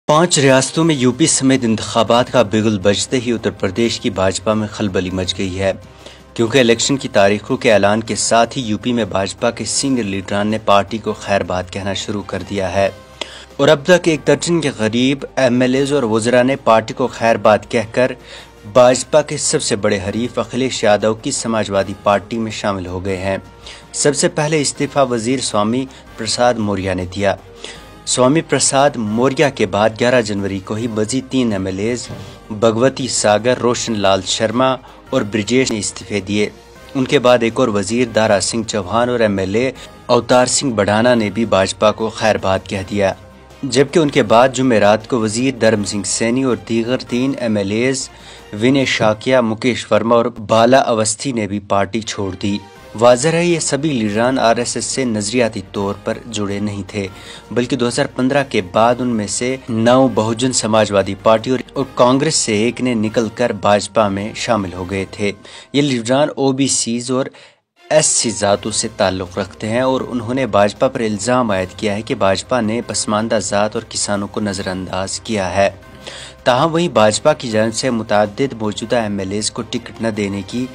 5 रियासतों में यूपी समेत इंतखाबात का बिगुल बजते ही उत्तर प्रदेश की भाजपा में खलबली मच गई है, क्योंकि इलेक्शन की तारीखों के ऐलान के साथ ही यूपी में भाजपा के सीनियर लीडरान ने पार्टी को खैरबाद कहना शुरू कर दिया है और अब तक 1 दर्जन के करीब एमएलएज और वज़रा ने पार्टी को खैरबाद कहकर भाजपा के सबसे बड़े हरीफ अखिलेश यादव की समाजवादी पार्टी में शामिल हो गए हैं। सबसे पहले इस्तीफा वजीर स्वामी प्रसाद मौर्य ने दिया। स्वामी प्रसाद मौर्य के बाद 11 जनवरी को ही मजीद 3 एमएलएज भगवती सागर, रोशन लाल शर्मा और ब्रिजेश ने इस्तीफे दिए। उनके बाद एक और वजीर दारा सिंह चौहान और एमएलए अवतार सिंह बढ़ाना ने भी भाजपा को खैरबाद कह दिया, जबकि उनके बाद जुमेरात को वजीर धर्म सिंह सैनी और दीगर 3 एमएलएज विनय शाकिया, मुकेश वर्मा और बाला अवस्थी ने भी पार्टी छोड़ दी। वाज़ेह है, ये सभी लीडरान आरएसएस से नजरियाती तौर पर जुड़े नहीं थे, बल्कि 2015 के बाद उनमें से 9 बहुजन समाजवादी पार्टी और कांग्रेस से एक ने निकलकर भाजपा में शामिल हो गए थे। ये लीडरान ओबीसीज और एससी जातों से ताल्लुक़ रखते हैं और उन्होंने भाजपा पर इल्ज़ाम आयद किया है कि भाजपा ने पसमानदा जात और किसानों को नज़रअंदाज किया है। ताहम वहीं भाजपा की जानिब से मुतअद्दिद मौजूदा एमएलएज को टिकट न देने की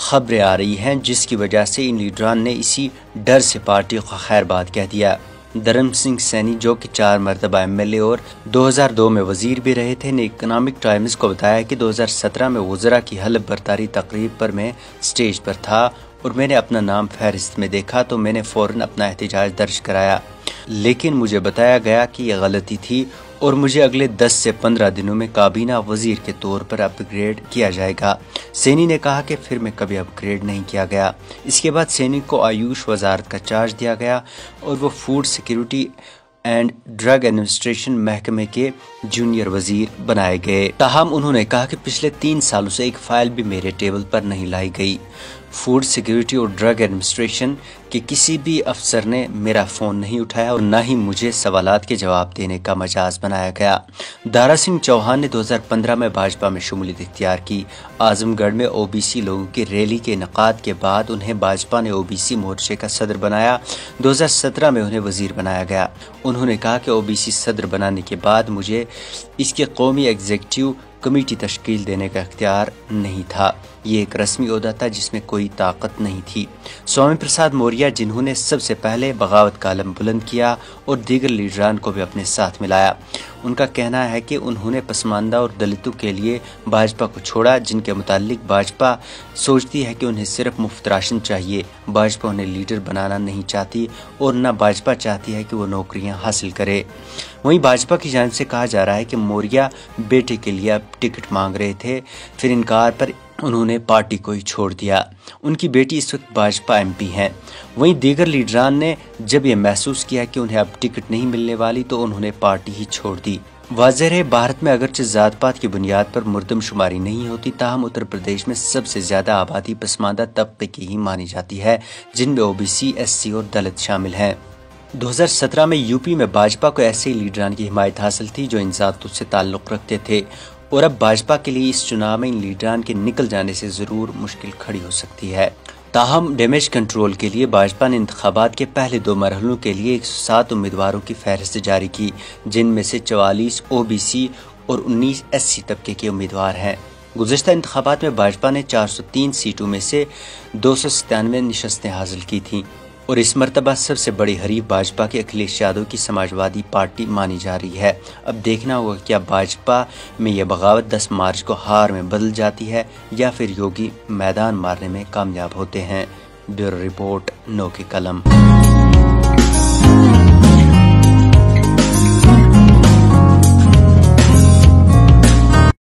खबरें आ रही हैं, जिसकी वजह से इन लीडरान ने इसी डर से पार्टी को खैरबाद कह दिया। धर्म सिंह सैनी, जो कि 4 मरतबा एमएलए और 2002 में वजीर भी रहे थे, ने इकोनॉमिक टाइम्स को बताया कि 2017 में वज़रा की हल्फ बर्दारी तकरीब पर मैं स्टेज पर था और मैंने अपना नाम फहरिस्त में देखा तो मैंने फौरन अपना एहतजाज दर्ज कराया, लेकिन मुझे बताया गया कि यह गलती थी और मुझे अगले 10 से 15 दिनों में काबीना वजीर के तौर पर अपग्रेड किया जाएगा। सैनी ने कहा कि फिर मैं कभी अपग्रेड नहीं किया गया। इसके बाद सैनी को आयुष वजारत का चार्ज दिया गया और वो food security and drug administration महकमे के जूनियर वजीर बनाए गए। ताहम उन्होंने कहा कि पिछले 3 सालों से एक फाइल भी मेरे टेबल पर नहीं लाई गई। फूड सिक्योरिटी और ड्रग एडमिनिस्ट्रेशन के किसी भी अफसर ने मेरा फ़ोन नहीं उठाया और न ही मुझे सवालात के जवाब देने का मजाज बनाया गया। दारा सिंह चौहान ने 2015 में भाजपा में शमूलियत इख्तियार की। आजमगढ़ में ओबीसी लोगों की रैली के इनेकाद के बाद उन्हें भाजपा ने ओबीसी मोर्चे का सदर बनाया। 2017 में उन्हें वजीर बनाया गया। उन्होंने कहा कि ओबीसी सदर बनाने के बाद मुझे इसके कौमी एग्जीक्यूटिव कमेटी तश्कील देने का इख्तियार नहीं था। ये एक रस्मी ओहदा था जिसमें कोई ताकत नहीं थी। स्वामी प्रसाद मौर्य, जिन्होंने सबसे पहले बगावत का आलम बुलंद किया और दीगर लीडरान को भी अपने साथ मिलाया, उनका कहना है कि उन्होंने पसमानदा और दलितों के लिए भाजपा को छोड़ा, जिनके मुतालिक भाजपा सोचती है कि उन्हें सिर्फ मुफ्त राशन चाहिए। भाजपा उन्हें लीडर बनाना नहीं चाहती और न भाजपा चाहती है कि वो नौकरियां हासिल करे। वहीं भाजपा की जानिब से कहा जा रहा है कि मौर्य बेटे के लिए अब टिकट मांग रहे थे, फिर इनकार पर उन्होंने पार्टी को ही छोड़ दिया। उनकी बेटी इस वक्त भाजपा एमपी हैं। वहीं दीगर लीडरान ने जब यह महसूस किया कि उन्हें अब टिकट नहीं मिलने वाली तो उन्होंने पार्टी ही छोड़ दी। वाज़ेह है, भारत में अगरचे जात पात की बुनियाद पर मुर्दमशुमारी नहीं होती, ताहम उत्तर प्रदेश में सबसे ज्यादा आबादी पसमानदा तबके की ही मानी जाती है, जिनमें ओबीसी, एससी और दलित शामिल हैं। 2017 में यूपी में भाजपा को ऐसे लीडरान की हिमायत हासिल थी जो इन जातों से ताल्लुक़ रखते थे और अब भाजपा के लिए इस चुनाव में इन लीडरान के निकल जाने से जरूर मुश्किल खड़ी हो सकती है। ताहम डैमेज कंट्रोल के लिए भाजपा ने इंतखाबात के पहले 2 मरहलों के लिए 107 उम्मीदवारों की फहरिस्त जारी की, जिनमें से 44 ओबीसी और 19 एससी तबके के उम्मीदवार हैं। गुज़श्ता इंतखाबात में भाजपा ने 403 सीटों में से 297 नशस्तें हासिल की थीं और इस मरतबा सबसे बड़ी हरीफ भाजपा के अखिलेश यादव की समाजवादी पार्टी मानी जा रही है। अब देखना होगा क्या भाजपा में यह बगावत 10 मार्च को हार में बदल जाती है या फिर योगी मैदान मारने में कामयाब होते हैं। ब्यूरो रिपोर्ट, नो की कलम।